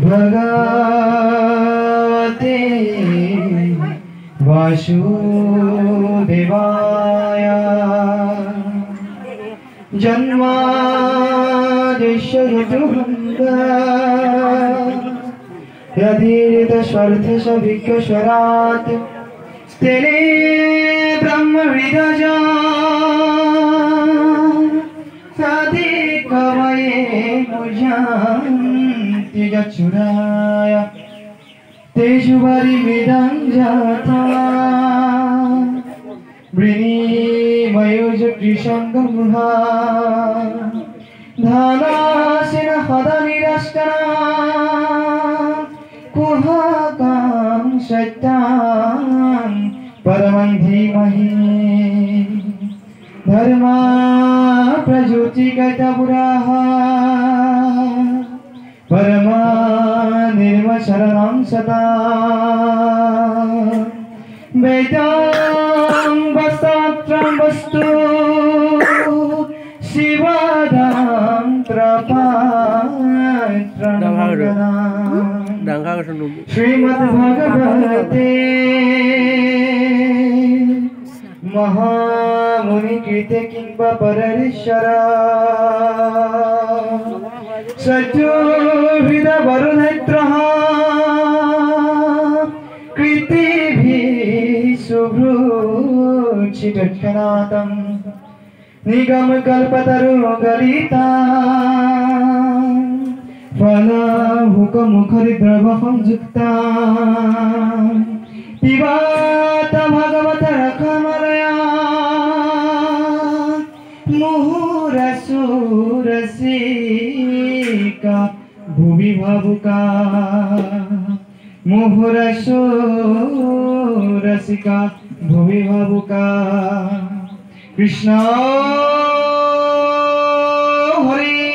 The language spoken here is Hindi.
भगवते वासुदेवाय जन्माद्यस्य यदीरित स्वार्थ सविज्ञस्वरात् तेने ब्रह्म हृदय सदि कवये मुझन्ति यच्छुराय तेषु वरिमिदं जाता वृणीमयोज कृशङ्गमुहा धानासिन हदनिरस्करा कुहकां सत्यां परमं धीमहि धर्मा प्रज्योतिगतपुराः परमा निर्मशरणं सदा वेदां वस्त्रं वस्तु शिवदां त्रपात्रं श्रीमद्भगवते महामुनि कृते किंवा परमेश्वर सचोभिद वरुणेत्रः कृतिभिः शुभ्रुचिदक्षणातं निगम कल्पतरुगलिता फलहुकमुखरिद्रवहं युक्ता पिबात भगवत रखमलया मुहुरसुरसिका भुवि भावुका मुहुरसुरसिका भुवि भावुका कृष्ण हरि